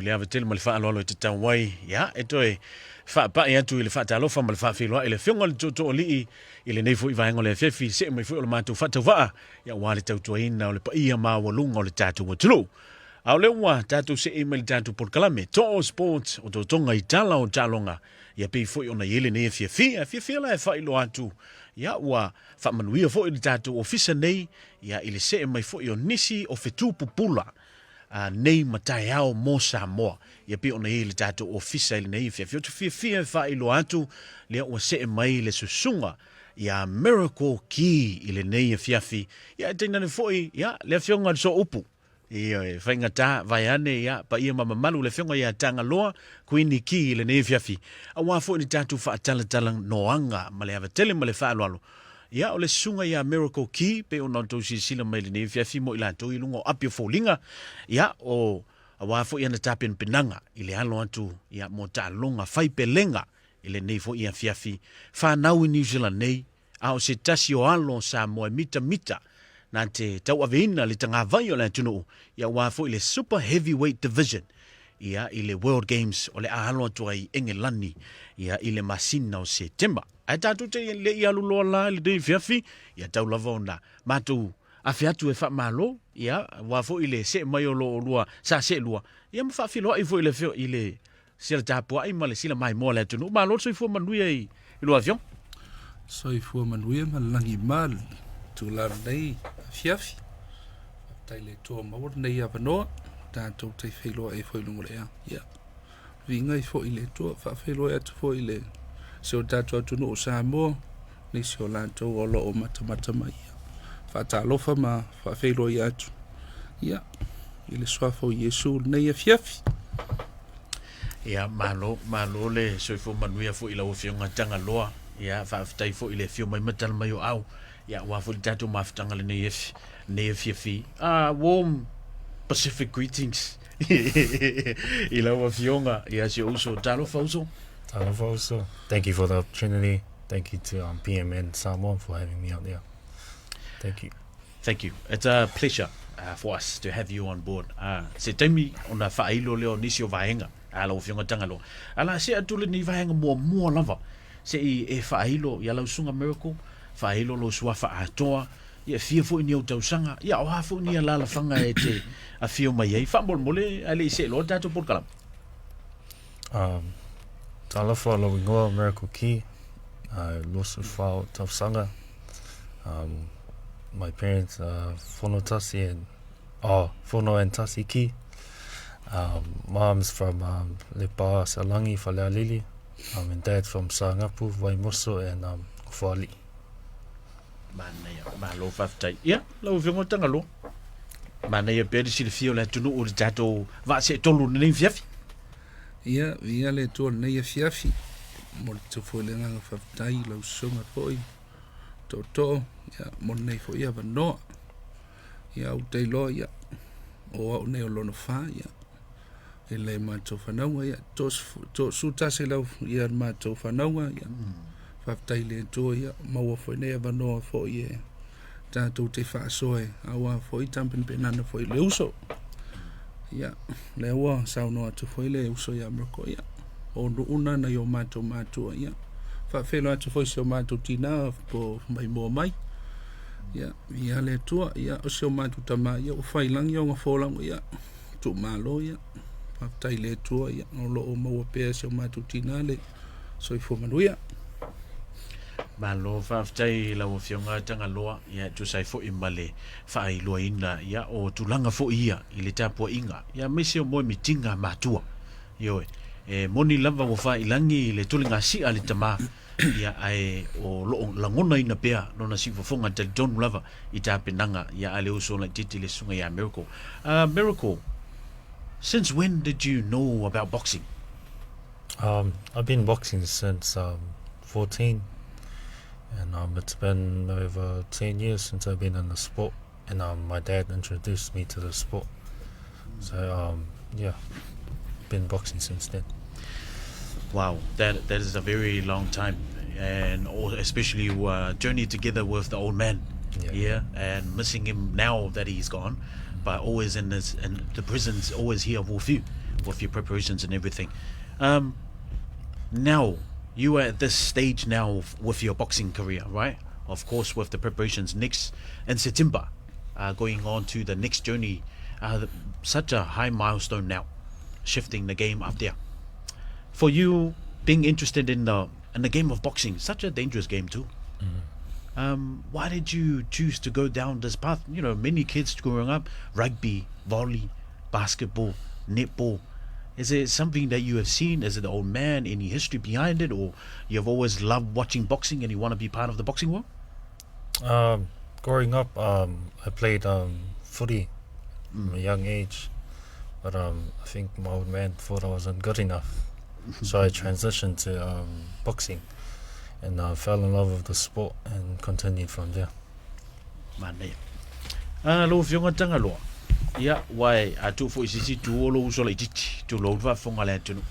Le ava tele mal fa lo te tawai ya etoe fa pa ya tu le fa talo fa mal fa filo ile fionga le to li ile nei fu va ngole fefi se mai fu le matu fa to va ya wale tau to ina le pa ia ma walunga le tatu tulu au le wa tatu se email tatu por kalame to sports o to tonga itala o talonga ya pe fu ona ile nei fefi la fa ilo atu ya wa fa manuia fu ile tatu ofisa nei ya ile se mai fu yo nisi o fetu pupula nei matai ao mo Samoa ia pe ona ile tatu ofisa ile nei fia tu fia fa ilo atu le o se mai le susunga ia miracle key ile nei fiafi ia tena ne foi ia le fionga so upu ia fainga ta vai ane ia pa ia mama malu le fionga ia tanga loa queen key ile nei fiafi awa foi ni tatu fa tala noanga male ava tele male fa alo ia o le sunga ia miracle key pe ona to sila mai le nei fiafi mo ila to ilungo apio folinga ia o awa fo ia na tapin pinanga ile alo atu ia mo talonga fai pelenga ile nei fo ia fiafi fa nau New Zealand nei au se tasi o alo Samoa mita na te tau aveina le tanga vai o le tunu ia wa fo ile super heavyweight division ia ile World Games o le alo atu ai Engelani ia ile masina o September ai tatu te le ia lulo la le dei fiafi ia tau lavona matu afiatu e fa malo ia wa fo ile se mai o lo lua sa se lua ia ma fa filo ai fo ile fio ile sila tapu ai male sila mai mo le tunu malo so fo manui ai ilo avion so fo manui ma langi mal tu la nei fiafi tai le to ma wor nei ava no ta to te filo ai fo lungo le ia vinga i fo ile to fa filo e to fo ile so ta to no Samoa ni so la to o lo o mata mai fa ta lo fa ma fa filo ia tu ia ile so fo Yesu nei fiafi ia malo le so fo manuia fo ila o fionga tanga loa ia fa tai fo ile fio mai matal mai o au ia wa fo tatu maftanga le nei fiafi warm Pacific greetings ila o fionga ia se uso talo fauso. Thank you for the opportunity. Thank you to PMN Samoa for having me out there. Thank you. It's a pleasure for us to have you on board. Se taimi ona whailo leo nisi o vaenga. Ala o fionga tangalo. Ala se atule ni vaenga mua lava. Se e whailo ia lau sunga miracle. Whailo lo suafa atoa. Ia fia fo ni o tausanga. Ia o hafo ni ala fanga e te a fio mai ei. Whambol mole ale se lo tato por kalam. Talofa lo ingoa miracle key. Losu fao tausanga. My parents Fono Tasi and Fono and Tasi ki. Mom's from Lepa Salangi Falealili. And dad's from Sangapu Vaimoso and Fali. Ma lo faftai. Ia, lo fionga tangalo. Mana ia pere si le fio le tunu o tato va se tolu nei fiafi. Ia, via le to nei fiafi. Mo te fo le nga faftai lo songa foi. To ia mo nei fo ia no. Ia o te lo ia. O nei o lono fa ia. Ele mato whanau ia. To suta se lau ia mato whanau ia. Faftai le to ia. Maua fo nei avanoa fo ia. Tātou te whaasoe, awa fo i tampin penana fo i le uso. Ia, le awa sauno atu fo i le uso ia mrako ia. O una na yo matua ia. Whawhelo atu fo i seo matou tina po mai mua mai. Ia, ia le tua ia o seo matou tama ia o whailangi o ngawholango ia. Tu malo ia. Whaftai le tua ia. O lo o maua pēr seo matou tina le. So i fo manuia. Malo faftai la o fionga tanga loa ia tu sai fo imale fa i loa ina ia o tulanga fo ia i le tapo inga ia mese o mo mitinga matua yo moni lava wo fa ilangi le tulinga si ale tama ia ai o lo langona ina pea no na si fonga te don lava i tapenanga ia ale uso la titi le sunga ia miracle since when did you know about boxing? I've been boxing since 14. And it's been over 10 years since I've been in the sport, and my dad introduced me to the sport. So yeah, been boxing since then. Wow, that is a very long time, and especially you journey together with the old man, and missing him now that he's gone, but always in the prisons, always here with you. with your preparations and everything. Now, you are at this stage now with your boxing career, right? Of course, with the preparations next in September, going on to the next journey. Such a high milestone now, shifting the game up there. For you, being interested in the game of boxing, such a dangerous game too. Why did you choose to go down this path? You know, many kids growing up, rugby, volley, basketball, netball. Is it something that you have seen? Is it the old man? Any history behind it? Or you've always loved watching boxing and you want to be part of the boxing world? Growing up, I played footy from a young age. But I think my old man thought I wasn't good enough. So I transitioned to boxing. And I fell in love with the sport and continued from there. Mane. Lo fionga tanga lo. Ya wai atu fo isisi tu lo so le titi tu lo va fonga le tunu.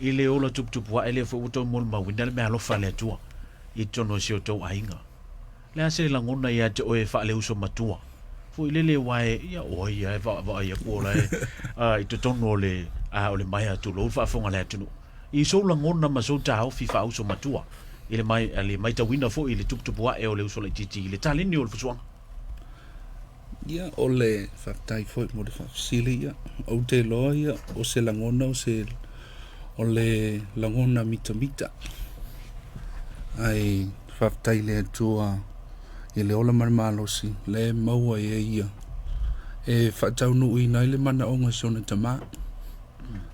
Ile o lo tup tup wa ile fo uto mol ma winda me alo fa le tu. I tono si o to ainga. Le ase la ngona ya te o e fa le uso matua. Fo ile le wai ya o ya va ya ko la I to tono le o le mai tu lo va fonga le tunu. I so la ngona ma so ta o fi fa uso matua. Ile mai ta winda fo ile tup tup wa e o le uso le titi ile talini o le fusuanga. Ia o le whaktai fwoi mo le whakasili ia. O te loa ia, o se langona, o le langona mita mita. Ai whaktai le atua i le ola marmalosi, le maua e ia. E whaktau nui nai le mana onga siona tamaa.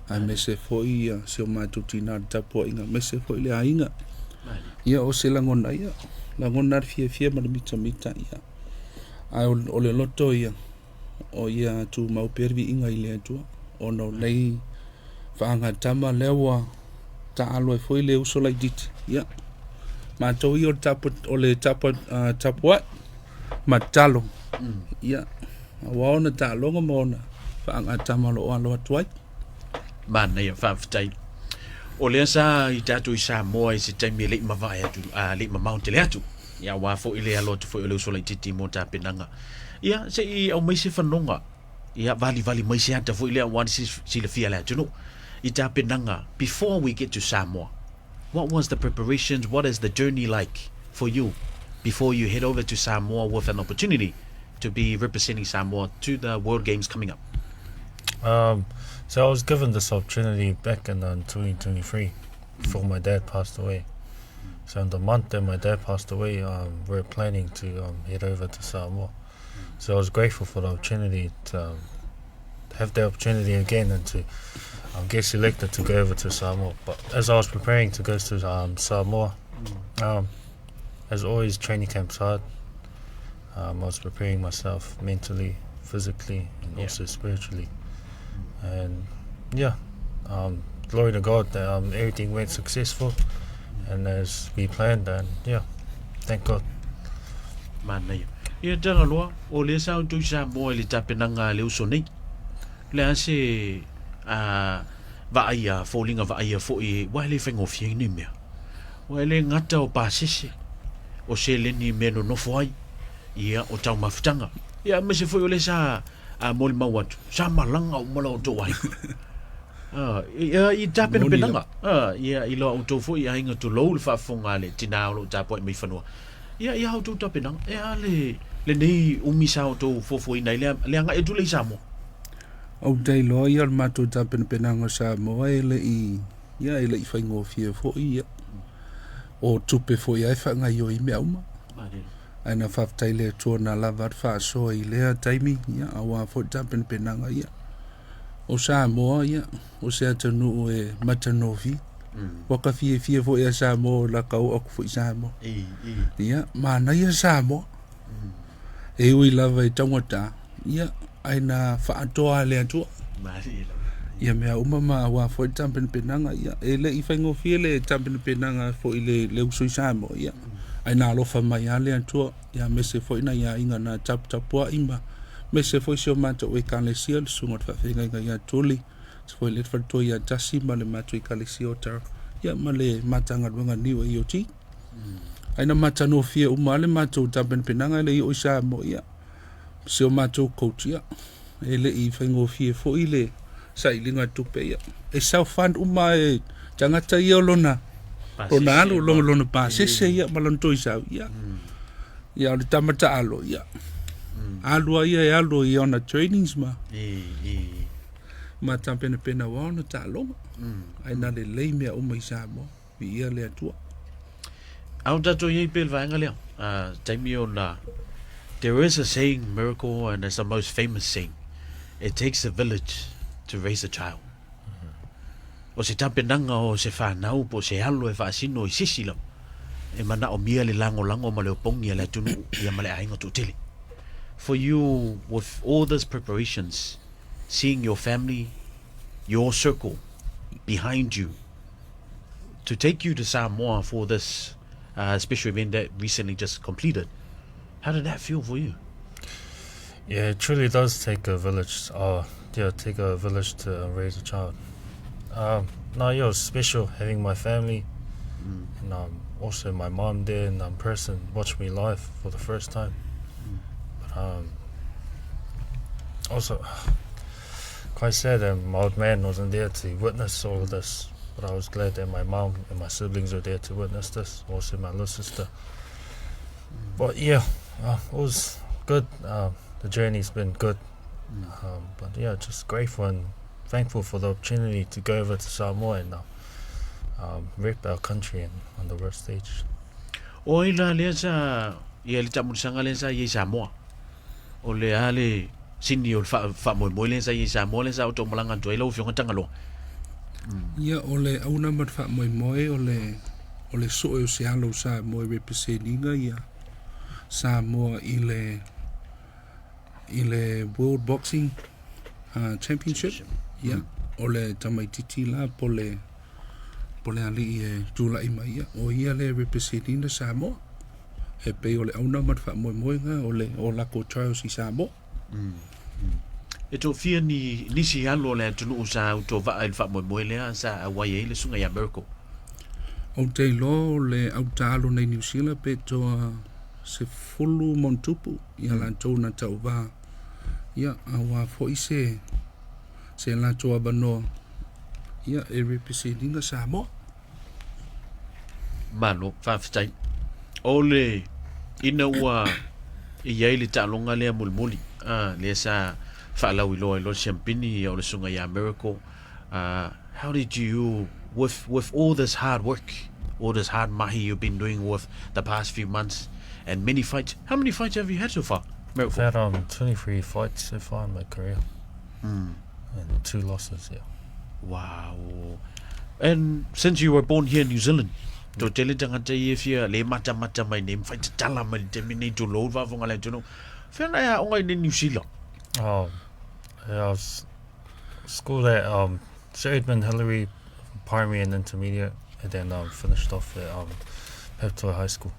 Ai me se fwoi ia, se o mātuti nā tapua inga, me se fwoi le ainga. Ia o se langona ia, langona fia ma le mita mita ia. Ai o le loto ia o ia tu mau pervi inga i le atua o no nei whaanga tama lewa ta alo e foi le uso lai diti ia ma tau i o le tapua ma talo ia waona ta longa mona whaanga tama lo alo atuai Mana ia whawhitai. O lea sa I tatu I Samoa I se taimi le mawai atu, le mamaunte le atu. Ia wa fo ile alo tu fo ile uso le titi mo ta penanga. Ia se I au mai se whanonga. Ia vali mai se ata fo ile wan si le fia le atu no. I ta penanga. Before we get to Samoa, what was the preparations? What is the journey like for you before you head over to Samoa with an opportunity to be representing Samoa to the World Games coming up? So I was given this opportunity back in 2023 before my dad passed away. So in the month that my dad passed away, we're planning to head over to Samoa. So I was grateful for the opportunity to have the opportunity again and to get selected to go over to Samoa. But as I was preparing to go to Samoa, as always, training camps hard. I was preparing myself mentally, physically, and also spiritually. And glory to God that everything went successful and as we planned, and thank God. Mana ia tanga loa o le sa tu Samoa le tapenanga le uso nei le ase va ia falling va ia fo I wa le fengo fi ni me wa le ngata o pasisi o se le ni meno no foi ia o tau mafutanga ia me se foi o le sa mol mawat sa malanga o malo to wai ia I tapen penanga ia I lo auto foi ia inga to lo fa fonga le tina lo tapo mi fanua ia auto tapenanga ia le nei umisa auto fofo ina le anga e tu le Samoa o dei lo ia mato tapen penanga Samoa ele I ia ele I faingo fie fo ia o tupe fo ia fa nga yo I me uma ana whaftai le tuana lava fa so I lea taimi ia awa fo tapen penanga ia o Samoa ia o se atanu e matanofi waka fie fo ia Samoa la kau aku fo Samoa ia mana ia Samoa e ui lava I tangata ia aina whaatoa le atua ia mea umama awa fo tapen penanga ia e le I whaingo fie le tapen penanga fo I le usui Samoa ia aina alofa mai ale atua ia mese fo ina ia inga na tapua ima mese fo sio mata o kalesia le sungot fa finga ia tuli fo le fato ia tasi ma le mata kalesia ota ia ma le matanga lunga niwa I oti aina mata no fie umale mata tapen penanga le o Samoa ia sio mata coach ia ele I whaingo fie fo ile sai linga tupe ia e sau fan uma e tangata ia lona alu lona pa sese ia malon toi sau ia ia le tamata alo ia alu ia e alu ia ona trainings ma ma tampena pena wa ona talo ai na le mea uma Samoa vi ia le atua au tato ia pel vaenga lea taimi ona there is a saying miracle and it's the most famous saying it takes a village to raise a child o se tapenanga o se whanau po se alo e whaasino i sisila e mana o mia le lango ma le opongi le tunu ia ma le ainga tutele for you with all those preparations seeing your family your circle behind you to take you to Samoa for this special event that recently just completed. How did that feel for you? Yeah, it truly does take a village. Take a village to raise a child. No, it was special having my family and also my mom there in person watch me live for the first time. But also quite sad that my old man wasn't there to witness all of this. But I was glad that my mom and my siblings were there to witness this, also my little sister. But yeah, it was good. The journey's been good. But yeah, just grateful and thankful for the opportunity to go over to Samoa and rep our country on the world stage. O ila lea sa ia le tamurisanga lea sa ia Samoa. O le ale sini o fa moe lea sa ia Samoa lea sa o tō malanga tu ila o fionga tangaloa. Ia ole auna mat fa moe ole so o se alo sa moe representinga ia Samoa ile World Boxing Championship ia ole tamaititi la pole ali e Iulai mai ia o ia le representinga Samoa e pe ole auna mat fa moe nga ole o la ko trials i Samoa e tō fia ni nisi alo le tunu usa tō va il fa moe lea sa awai e le sunga ia Miracle. O te lo le au talo nei New Zealand pe tō se fulu montupu ia la tō na tau va ia awa fo ise se la tō abano ia e representinga Samoa. Mano, whawhitai. Ole ina ua iai le talonga lea mulmuli. Lea sa whaalau ilo champini o le sunga ia Miracle. How did you, with all this hard work, all this hard mahi you've been doing with the past few months and many fights, how many fights have you had so far, Miracle? I've had 23 fights so far in my career. And 2 losses, yeah. Wow. And since you were born here in New Zealand, to tele tangata ia fia le mata mai nem fight tala mai te mini to load va vonga le tuno. Fena ya onga in New Zealand. Oh, yeah, I was schooled at Sir Edmund Hillary primary and intermediate, and then finished off at Pepto High School.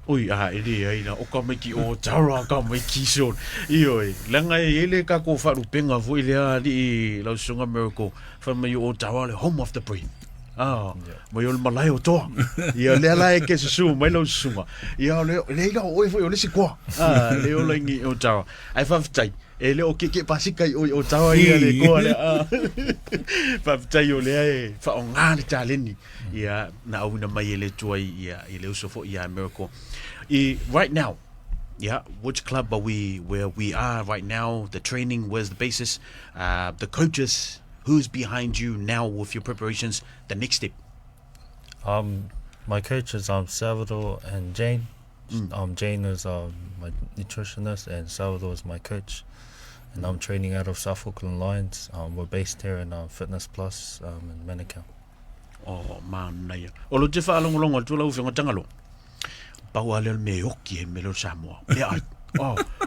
Oi, ele ina o ka meki o tara ka meki son. Ioi, langa ele ka ko faru penga vo ile ali la sunga Miracle from you o tara le home of the brave. Mo yo malai o toa. Ia le ala e ke su mai lo sunga. Ia le ga o e fo yo le sikwa. Le o langi o tara. Ai fa ftai. Ele o ke pasika o tara ia le ko le fa ftai o le e fa o ngani taleni. Ia na au na mai ele tuai ia ile uso fo ia Miracle. Right now, yeah, which club are where we are right now, the training, where's the basis, the coaches, who's behind you now with your preparations, the next step? My coaches Salvador and Jane. Jane is my nutritionist and Salvador is my coach. And I'm training out of South Auckland Lions. We're based here in Fitness Plus in Manukau. Oh, man, naya. Olo te whaalongolongo tula uwhenga tangalo. Paua leo me oki e me lo Samoa. Le ai.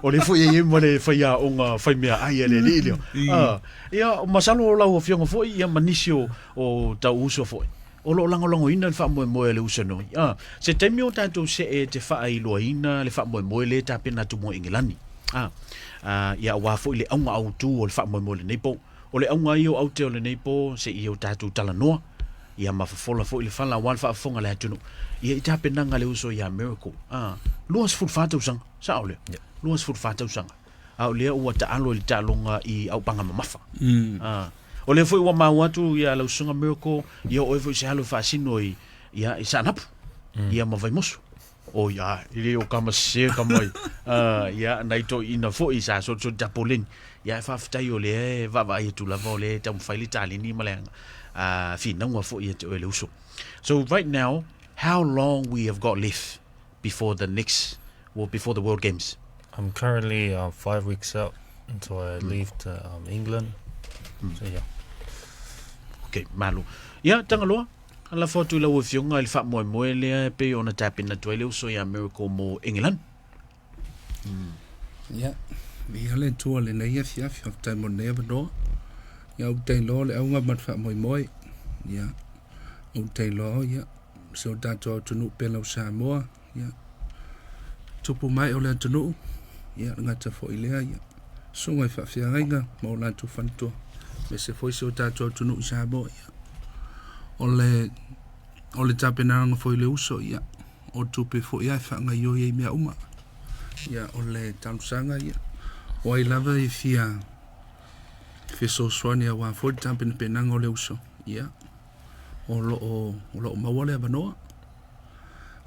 O le fo ye mo le fa ya onga fa mea ai le lilio. Ia masalo o lau fionga fo ia manisio o ta uso fo. O lo lango ina le fa mo le uso no. Se te mio tanto se e te fa ai lo ina le fa mo le ta pena tu mo England. Ia wa fo le onga au tu o le fa mo le nepo. O le onga io au te o le nepo se io tatu talanoa. Ia mafafola fo le fala wan fa fonga le tunu. Ia ita penanga le uso ia Miracle. Luas fut fata usanga. Sa ole. Luas fut fata usanga. Au le ua ta alo le talonga I au panga mamafa. O le foi wa mau atu ia lau sunga miracle ia o foi se halu fasino ia i sanapu ia ma vai mosu o ia ile o kama se kama ia nai to ina foi sa so japolin ia fa ftai o le va va ia tu la vole tam faili tali ni malenga fi na wa foi ia te le uso. So right now, how long we have got left before the next before the World Games? I'm currently 5 weeks out until I leave to England. So yeah. Okay, malu. Ya, tanga loa. Ala fotu la wo fionga il fa mo le pe ona tapin na toile so ya miracle mo England. Ya. Vi ale to le na ia fia fia tai mo never do. Ya u tai lo le au mat fa mo. Ya. U tai lo ya. So da to nu pe lo Samoa. Ya. Tupu mai o le tunu. Ya ngata fo ile ya. So ngai fa fia nga mo la tu fanto. Me se foi so da to nu Samoa ya. Ole tapena nga foi le uso ya. O tupe fo ia fa nga yo ye mea uma. Ya ole tansanga ya. O I lava I fia so swani ya wa fo tapena penanga le uso. Ya. O lo mawale abanoa.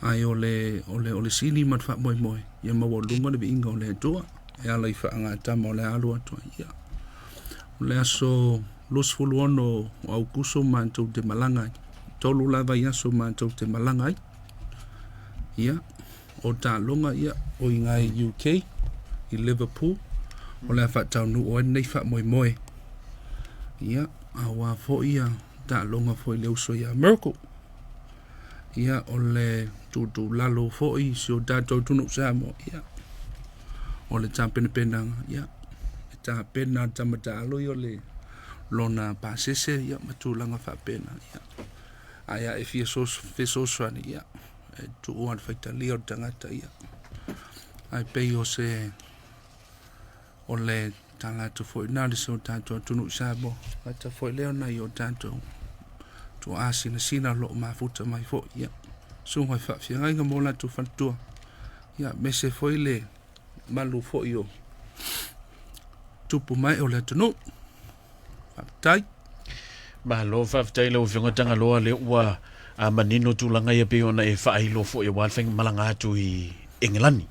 Ai ole sili mat fa moi. Ya mawo lunga le inga ole toa. Ya la fa nga tama ole alu atu ya. Ole aso los fuluono au kuso manto de malanga. Tolu lava ya so manto te malanga ia o ta longa ia o ngai UK I Liverpool o la fa tau nu o nei fa moi ia a wa fo ia ta longa fo le uso ia Merkel ia o le tu lalo fo I so ta tau tunu Samoa ia o le champion penanga ia ta pena tamata alo yo le lona pasese ia matulanga fa pena ia aya e fia so swani ia tu uan faita leo tangata ia ai pei o se o le talato foi na le so tanto tunu sabo ata foi leo na yo tanto tu asina sina lo mafuta mai fo ia so mai fa fia nga mo la tu fantua ia me se foi le malu fo yo tupu mai o le tunu tai Ba lo fa tai lo fionga tanga lo le wa a manino tulanga ia pe ona e fa I lo fo e wa feng malanga tu I England.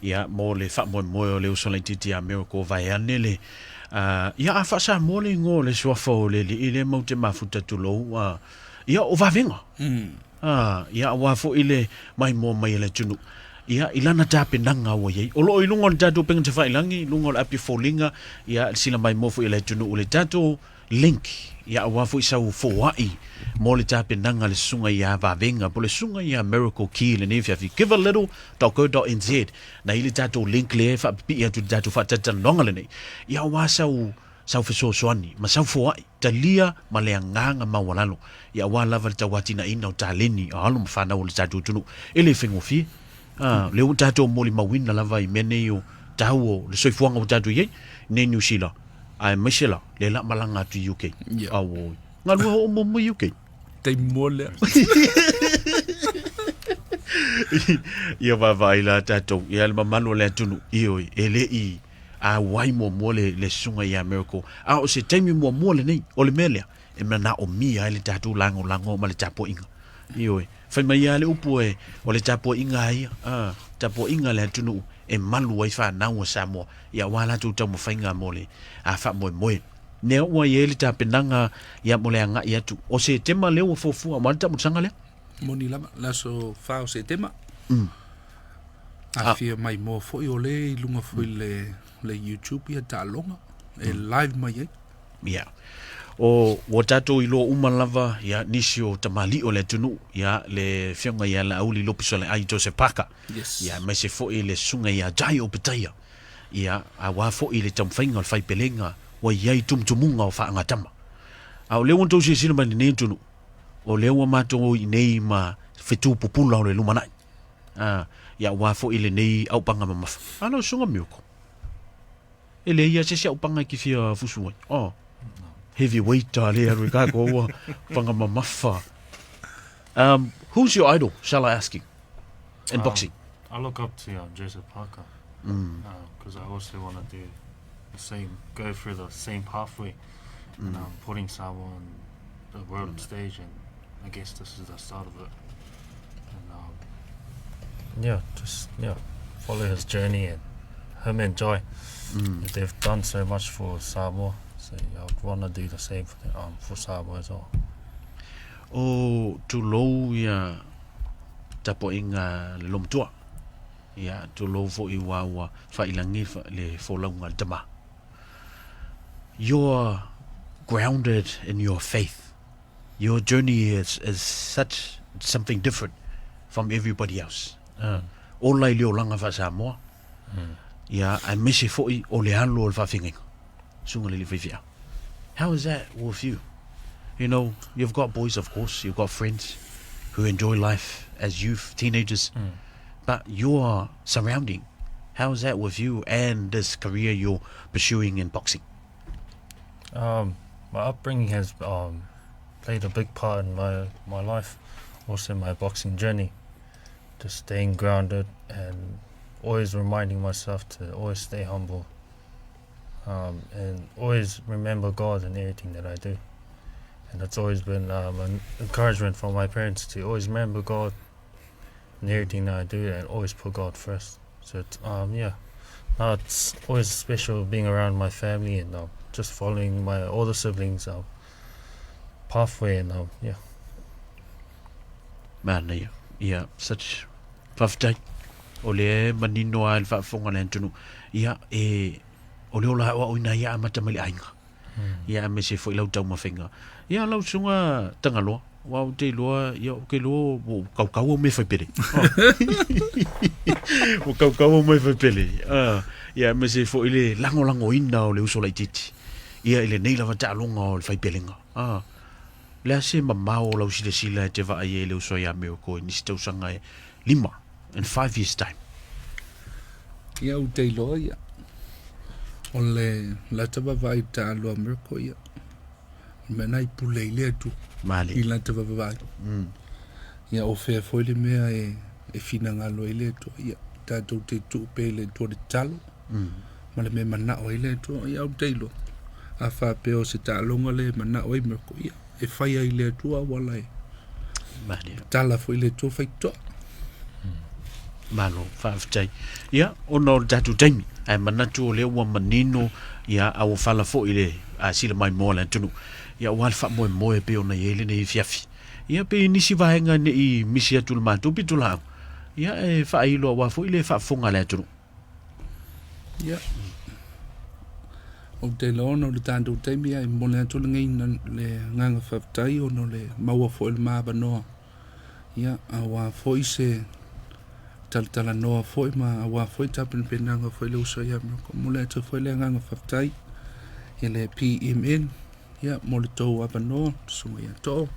Ya mo le fa mo le uso le titi a miracle vai anele. Ya a fa sa mo le ngo le so fo le ile mo te mafuta tu lo ya o va venga. Ya wa fo ile mai mo mai le tunu. Ya ilana tapendanga wo ye. O lo ilungo tatu peng te fa ilangi lungo api folinga ya sila mai mo fo ile tunu le tatu link ya wafu isau foai mo le tapendanga le sunga ya vavenga po le sunga ya miracle key le nefia fi give a little .co.nz na ile tatu link le fa pi ya tu tatu fa tatanonga le nei ya wasau sau fe so soani ma sau foai talia ma le nganga mawalalo ya wala val tawatina ina taleni alu mfana o le tatu tunu ele fengofi le tatu mo le mawina lava I meneo tawo le soifuanga o tatu ye ne New Zealand ai Michela le la malanga tu UK awo ngalu o mo UK te mole ia va ila tato ia le mamalo le tunu io ele I a wai mo le sunga ya miracle a o se temi mo le nei o le melia e mana o mia le tatu lango ma le tapo inga io fa mai ale upo e o le tapo inga ia tapo inga le tunu e malu ai fa na o Samoa ia wala tu tamu fainga mole a fa mo ne o ye le tapenanga ya mole anga ia tu o se tema le o fofu a manta musanga le moni la so fa o se tema a fia mai mo fo o le lunga fo le YouTube ia ta longa e live mai ia o watato ilo umalava ya nisio tamali o le tunu ya le fionga ya la uli lopiso le ai se paka ya mai se fo ile sunga ya jai o petaya ya a wa fo ile tamfainga fai pelenga wa yai tumtumunga o fa ngatama a le wonto se sino mani ne tunu o le wa mato nei ma fetu popula o le lumana ya wa fo ile nei au panga mama ano sunga mioko ele ya se au panga ki fia fusu heavyweight le ka ko panga mamafa who's your idol shall I ask you in boxing I look up to Joseph Parker because I also want to do the same, go through the same pathway and putting Samoa on the world stage, and I guess this is the start of it. And follow his journey and him enjoy. They've done so much for Samoa, so I'd want to do the same for Samoa as well. O tulo ia tapo inga lomtua. Ia tulo fo I wa failangi le folaunga dama. You're grounded in your faith. Your journey is such something different from everybody else. Olai leo langa fa Samoa. Ia I miss fo I o le halo o fa finga. Sunga le fifia. How is that with you? You know, you've got boys, of course, you've got friends who enjoy life as youth, teenagers, but your surrounding, how is that with you and this career you're pursuing in boxing? My upbringing has played a big part in my life, also my boxing journey. Just staying grounded and always reminding myself to always stay humble, and always remember God in everything that I do. And it's always been an encouragement from my parents to always remember God in everything that I do and always put God first. So it's, now it's always special being around my family and just following my older siblings' pathway and Man, yeah, such faftai. Ole manino al fa fonga lentunu. Ia ole ola wa oina ia matamali ainga. Ia me se foi lau tau mafinga. Ia lau sunga tangaloa. Wa te loa ia ke lo kau me foi pele. O kau me foi pele. Ia me se foi le lango ina o le uso lai titi. Ia ile nei lava ta longa o le fai pelenga. Le se mamao lau sila te va ai le uso ia me ko ni sto sanga 5 in 5 years time. Ia u te loa ia. O le la tava vai ta lo Ameriko ia. Mena I pule ile tu. Mali. I la tava vai. Ia o fe foi le mea e fina ngalo ile tu ia. Ta tu te tu pe le tu de talo. Ma le me mana o ile tu ia u te lo. A fa pe o se ta longa le mana o Ameriko ia. E fai ile tu a wala e. Mali. Tala foi ile tu fai to. Malo faftai ia ono datu taimi ai manatu o le ua manino ia au fala fo ile a sila mai mo la tunu ia wal fa mo pe ona ile nei fiafi ia pe nisi vaenga nei misi atul matu pitula ia e fa ilo wa fo ile fa fonga la tunu ia o te lono le tanto taimi ai mo le atul ngai le nganga faftai ono le maua fo il maba no ia awa fo ise talanoa foi ma wa foi tapin penanga foi lo so ya ko mole to foi le nganga faftai ele PMN ya mole to apa no so ya to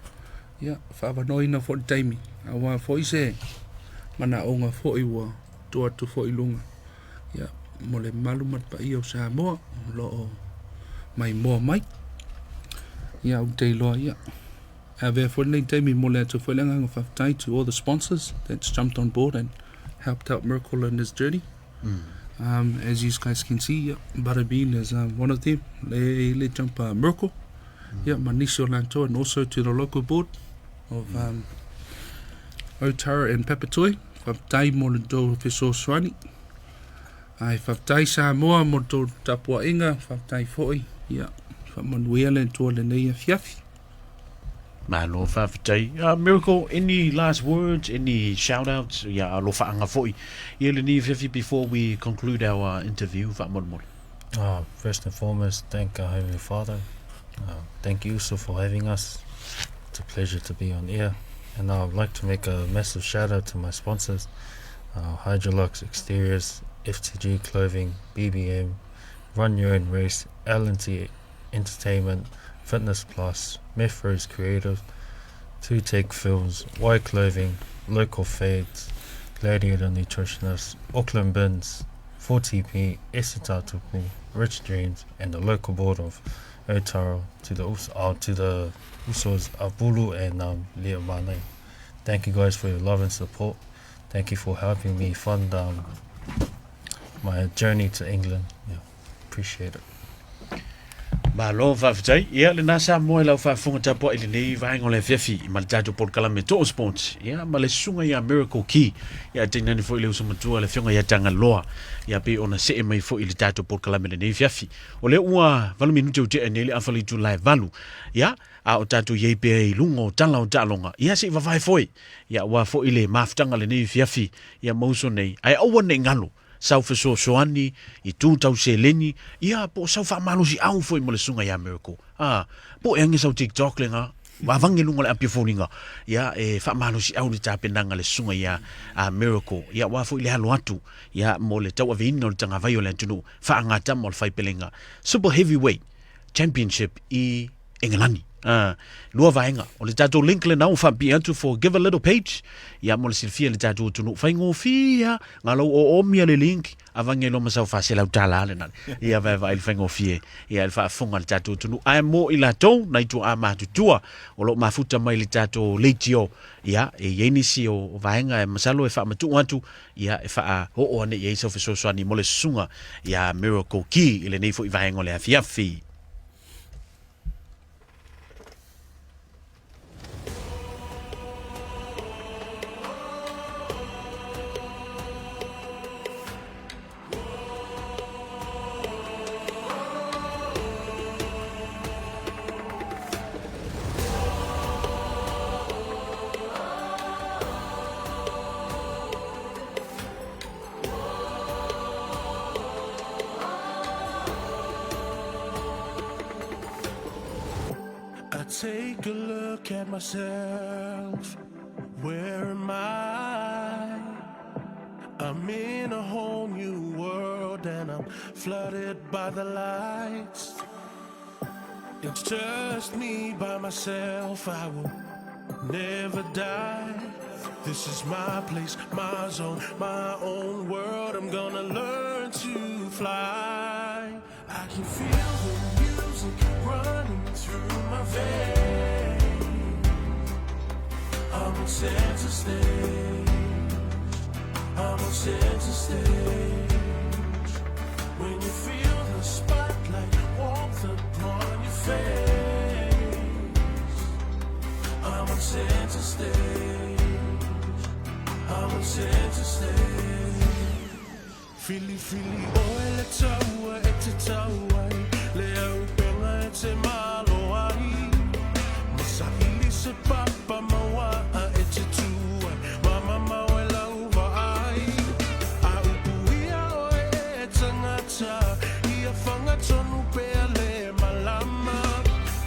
ya fa va no ina foi taimi wa foi se mana onga foi wa to foi lunga ya mole malumat pa io Samoa lo mai ya u te lo ya ave foi le taimi mole to foi le nganga faftai to all the sponsors that's jumped on board and helped out Miracle in his journey. As you guys can see, Butterbean is one of them. They jump Miracle. Manisio Lanto, and also to the local board of Otara and Papatoi. Faftai Mondo Fiso Swani. I Faftai Samoa Moto Tapua Inga, Faftai Foi. Famonuela and Tualanea Fiafi. Malo faftai. Miracle, any last words, any shout outs? Ya lo faanga foi. Yeleni fifi before we conclude our interview. First and foremost, thank our Heavenly Father. Thank you so for having us. It's a pleasure to be on air. And I'd like to make a massive shout out to my sponsors, Hydrolux Exteriors, FTG Clothing, BBM, Run Your Own Race, L&T Entertainment, Fitness Plus, Meth Rose Creative, 2 Take Films, Y Clothing, Local Fades, Gladiator Nutritionist, Auckland Bins, 4TP, Esita Tupu, Rich Dreams, and the local board of Otaro to the Usos Abulu and Leo Mane. Thank you guys for your love and support. Thank you for helping me fund my journey to England. Appreciate it. Malo faafetai ia le nasa mo lau faafoga tapo i lenei vaega o le afiafi ma le tatou polokalame to'o sports ia ma le suga ia Miracle Key ia tainani fo'i le usamatua le fioga ia tagaloa ia pe ona se'e mai fo'i le tatou polokalame lenei afiafi o le ua 8 minuta ute'a nei le afali Iulai valu ia a o tatou iai pea i luga o tala o ta'aloga ia se'i vavae fo'i ia ua fo'i le mafutaga lenei afiafi ia mauso nei ae aua nei galo sau fesoasoani i tūtau seleni ia po sau faamalosi au foi mo le sunga ia Miracle po e ange sau TikTok le nga wavange lunga le apia fōninga ia e faamalosi au le tāpenanga le sunga ia Miracle ia wa foi le halo atu ia mo le tau avina o le tanga vai o le antunu faangata mo le faipelenga Super Heavyweight Championship i Engelani lua vaenga o le tatou link le nau whapi atu for give a little page ia mo le silfia le tatou tunu whaingo fia ngalo o omia le link avange lo masau whasela utala le nane ia vai il whaingo fia ia il whaafunga le tatou tunu ai mo i la tau nai tu a matutua o lo mafuta mai le tatou leitio ia e yenisi o vaenga e masalo e whaamatu atu ia e wha o ane ia isau fesoswani mo le sunga ia Miracle Key ile neifo i vaenga le afiafi. Take a look at myself. Where am I? I'm in a whole new world and I'm flooded by the lights. It's just me by myself. I will never die. This is my place, my zone, my own world. I'm gonna learn to fly. I can feel the music running through my veins. I'm on center stage. I'm on center stage. When you feel the spotlight warmth upon your face, I'm on center stage. I'm on center stage. Fili fili oe le taua e te taua le au penga e te malo ai masa ili se papa maua e te tua mama mau e lauva ai a upu ia oe e tangata ia whanga tonu pea le malama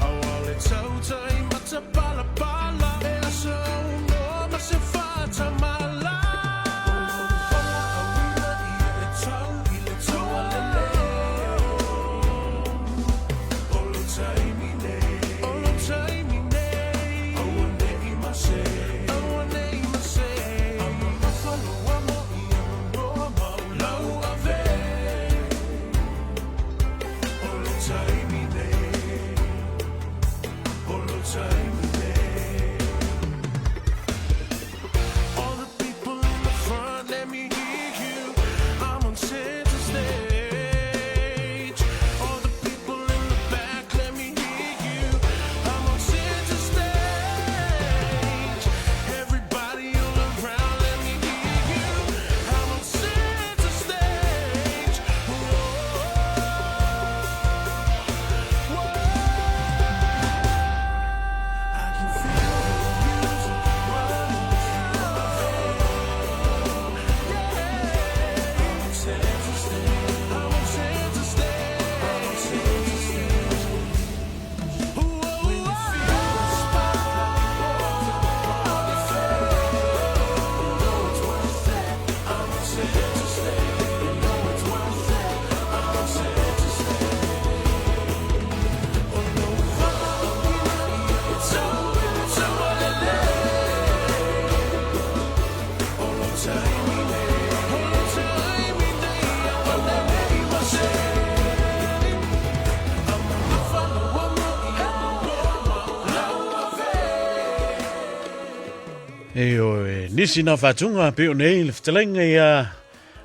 awa le tautai mata pala pala e asa uno ma se fata mala. Nisi na whatunga pe o nei le whatalenga ia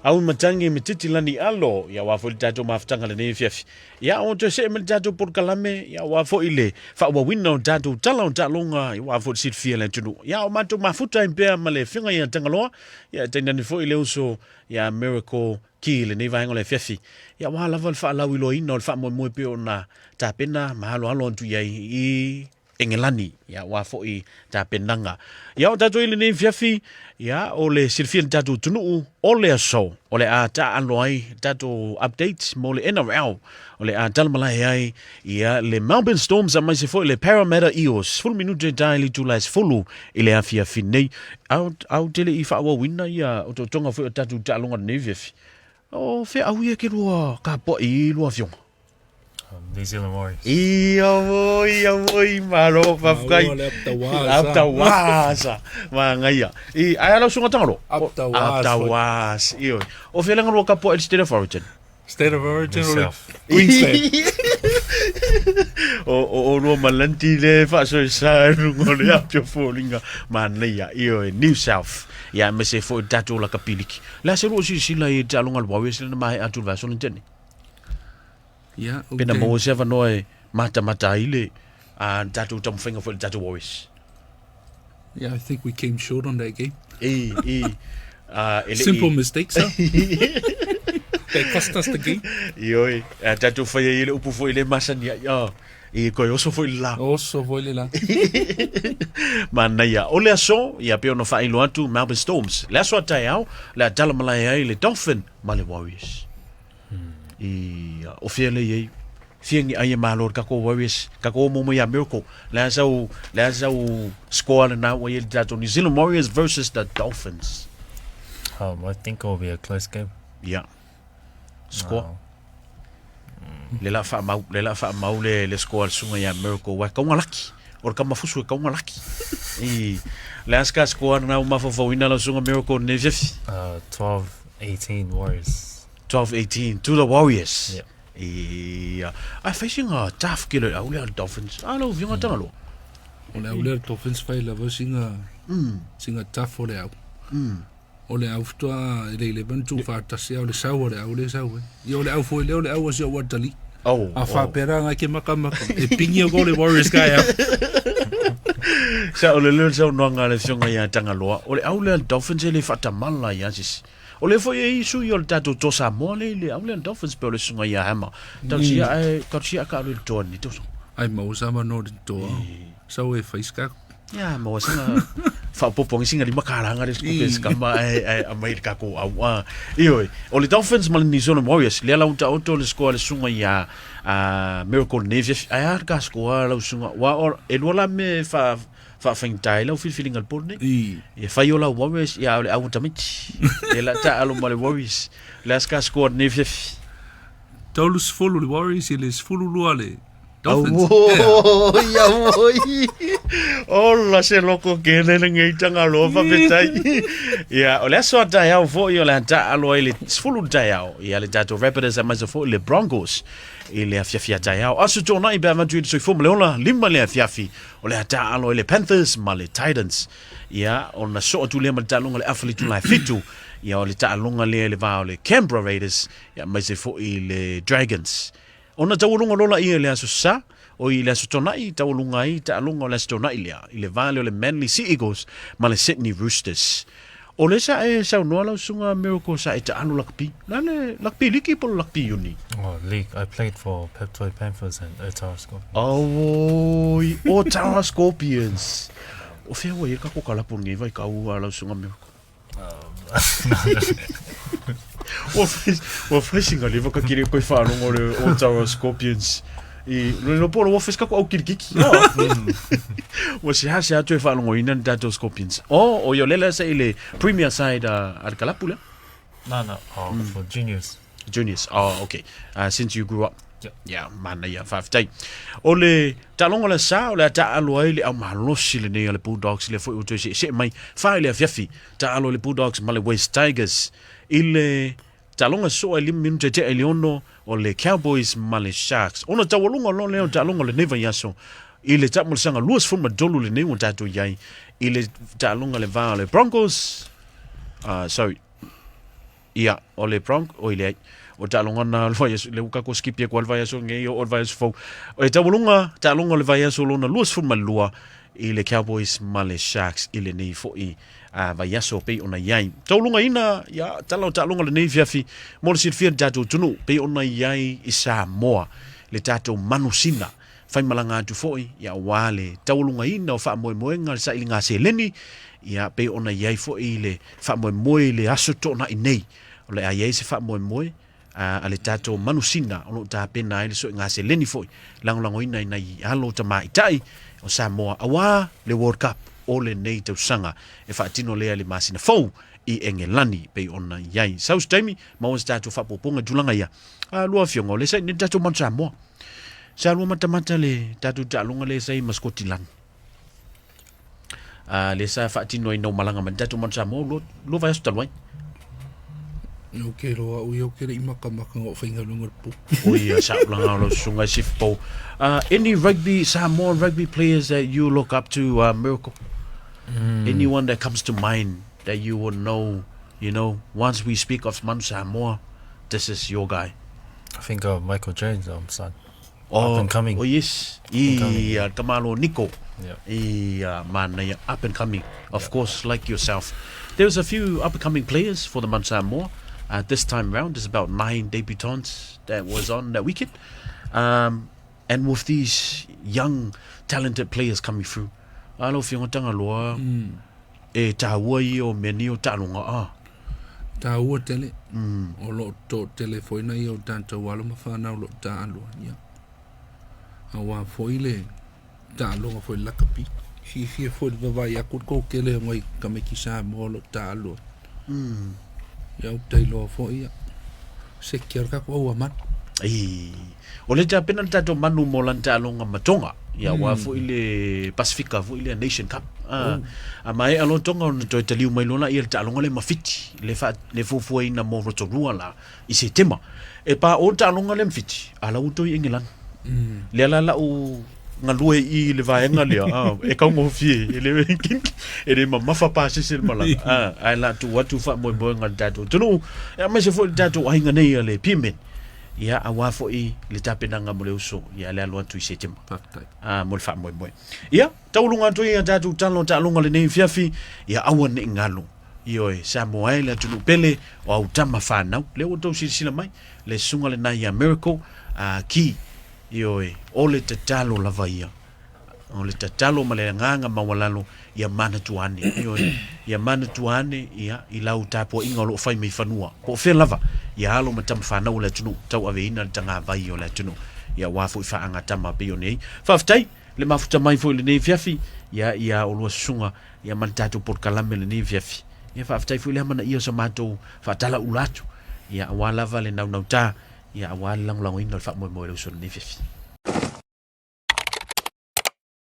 au matangi me titi lani alo ya wa fo tato maftanga le ne fiafi ya o to se me tato por kalame ya wa fo ile fa wa winno tato talonga ya wa fo sit feel tunu ya o mato mafuta impe male finga ya tangaloa ya tenda ni fo ile uso ya miracle ki le ne va ngole fiafi ya wa lava fa la wilo ino fa mo pe ona tapena mahalo alo tu ya I Engelani ya wa fo I tapenanga ya o tato ile ne fiafi ya ole silfien tato tunu ole aso ole a ta aloi tato update mo le NRL ole a talmalai ai ya le Melbourne Storms a mai se fo le Parramatta Eels full minute daily Iulai fulu ile afia finei au tele I fa wa winna ya o to tonga fo tato talonga nevefi o fe au ye ke roa ka po I roa fiong New Zealand Warriors. Ia voi maro fafkai. Apta wasa. Mangaya. Ai ala sunga tangalo. Apta was. Io. O feeling ro kapo State of Origin. State of Origin or South. Queensland. O ro malanti le fa so sa ngole apio folinga manaya io New South. Ya me se fo tato la kapiliki. La se ro si sila I talonga Warriors na mai atu va son teni. Yeah, okay. Pena mo se va noi mata ile tato tamfinga for tato Warriors. Yeah, I think we came short on that game. Simple mistakes, huh? They cost us the game. Ioi, tato fa ile upu fo ile masania ya. Ko oso fo la. Also, voilela. Mana ya ole aso ya pe ono fa ilo atu Melbourne Storms. La so taiao la talamalai le Dolphin male Warriors. O fiele ye fiengi ai malor kako Warriors kako mo ya miracle la so score na wa ye tato New Zealand Warriors versus the Dolphins. I think it will be a close game. Yeah. Score. Le la fa mau le score sunga ya miracle wa ka laki or ka mafusu ka laki. Le ska score na ma fo wina la sunga miracle ne jefi. 12-18 Warriors. 12-18 to the Warriors. Yeah. I facing a tough killer out there Dolphins. Alo vinga tangalo. Ole au Dolphins fai la singa tough ole au. Ole au ftoa ile bantu fa tasi ole sau ole au le sau. I ole au foi ole au se wa tali. Oh. A fa peranga ke maka e pingi go le Warriors guy au. Sa ole le sau no nga le finga ya tangalo. Ole au le Dolphins le fatamala ya sis. O le foi isu yo tato to Samoa le au le Dolphins pe le sunga ya hama. Tausia ka le toni to. Ai mau sama no to. Sau e fai ska. Ya mau singa fa popong singa di makaranga le skupes kama America ko au. Io o le Dolphins mal New Zealand Warriors le la unta auto le score le sunga ya Miracle Navy ai ar ka score la sunga wa or e wala me fa fing tai la feeling al porne e fa yo la Warriors ya le au tamiti e la ta alo mal Warriors la ska score Navy Tolus follow the Warriors ele follow luale Dolphins. Ya moi. Ola se loco que le ngai tanga lo fa betai. Ya, ole so ta ya fo yo la ta alo ile fulu ta ya. Ya le dato Raptors a mais fo le Broncos. Ile afia ta ya. Aso tona I ba Madrid so fo mleola limba le afia. Ole ta alo ile Panthers male Titans. Ya, ona so tu le mata longa le afli tu la fitu. Ya ole ta longa le va le Canberra Raiders. Ya mais fo ile Dragons. Ona taulunga lola ia le aso sa o I le aso tonai taulunga I taulunga le aso tonai lea I le vale o le Manly Sea Eagles ma le Sydney Roosters o le sa e sa noa lau sunga Miracle sa e taalu lakpi lale lakpi liki polo lakpi uni League. I played for Peptoy Panthers and Otawa o Scorpions. Otawa Scorpions o fea wa ka ko kala pun ngai vai ka u lau sunga Miracle Wa facing ali ka kiri ko fa no le Ottawa Scorpions e no polo wa fiska ko au kirikiki wa si ha tu fa no ina Ottawa Scorpions o yo lela sa ile premier side al kalapula No. For juniors. Okay since you grew up yeah man ya 5 day ole talonga la sa ole ta alo ile au malosi le ne le Bulldogs le fo uto se mai fa ile fiafi ta alo le Bulldogs male West Tigers ile talonga so ele minute te eliono o le Cowboys male Sharks ona tawalunga lo le talonga le neva yaso ile tapmo sanga luas fo madolu le ne wonta to yai ile talonga le va le Broncos sorry ia o le Bronx o ile o talonga na le le ka ko skip ye ko vai so nge o vai so fo o talonga le vai so lona luas fu malua i le Cowboys ma le Sharks i le nei fo i vai so pe ona yai talonga ina ya talonga le nei fiafi mo le sifia tatu tunu pe ona yai i Samoa le tatu manusina fai malanga tu foi ya wale talonga ina o fa mo ngal sa ilinga se leni ya pe ona yai fo i le fa mo le aso tona i nei o le ai se fa mo ale tato manusina ono ta pena ile so ngase leni foi lango ina alo ta mai tai o Samoa awa le World Cup o le nei tau sanga e fa tino le ale masina fo i Engelani pe ona yai South Time ma o tato fa poponga julanga ia lua fiongo le sai ni tato man Samoa sa lua mata le tato talunga le sai Scotland le sa fa tino ino malanga man tato man Samoa lo vai sta loi no kero au yo kere imaka ngo fainga lunga pu o ia sa langa lo sunga sifpo any Samoan rugby players that you look up to Miracle anyone that comes to mind that you would know once we speak of Samoa this is your guy I think Michael Jones son up and coming yes Kamalo Nico man up and coming of course like yourself there's a few up and coming players for the Samoa this time round. There's about 9 debutants that was on that weekend. And with these young, talented players coming through, alo fiona tanga loa e tāua I o meni o tālonga tāua tele o lo to telefoina I o tātou walo mawhanau lo tālua ia awa foile tālonga foi lakapi fia foi vavai akut ko kele ngai kameki Samoa lo tālua ya tailo fo ia se ka ko wa man o le tapena tato manu mo lan talonga matonga ya wa fo ile Pacifica fo ile Nation Cup mai alo tonga on to taliu mai lona ia talonga le mafiti le fo ina mo rotorua la I se tema e pa o talonga le mafiti ala uto I England le la o ngalue I le vaenga le e ka mo fie e le mama fa pa se mala ai la tu watu fa mo ngal tato tunu ya me se fo tato ai ngane le pimen ya awa fo I le tapena nga mo le uso ya le alo tu se tem mo le fa mo ya taulunga tu ya tato talonga le nei fiafi ya awan ngalo io Samoa le tunu pele o utama fa na le o to sila mai le sunga le na ya Miracle ki io o le tatalo lava ia o le tatalo ma le nganga mawalalo ia mana tuane io ia mana tuane ia I lau tapo inga lo fai mai fanua po fe lava ia alo ma tam fanau le tunu tau aveina tanga vai o le tunu ia wafu fa anga tama pe nei faftai le mafuta mai fo le nei fiafi ia o lo sunga ia man tatu por kalame le nei fiafi ia faftai fo le mana ia so mato fa tala ulatu ia wala vale nau ta ia wala lang ina fa mo le so nei fiafi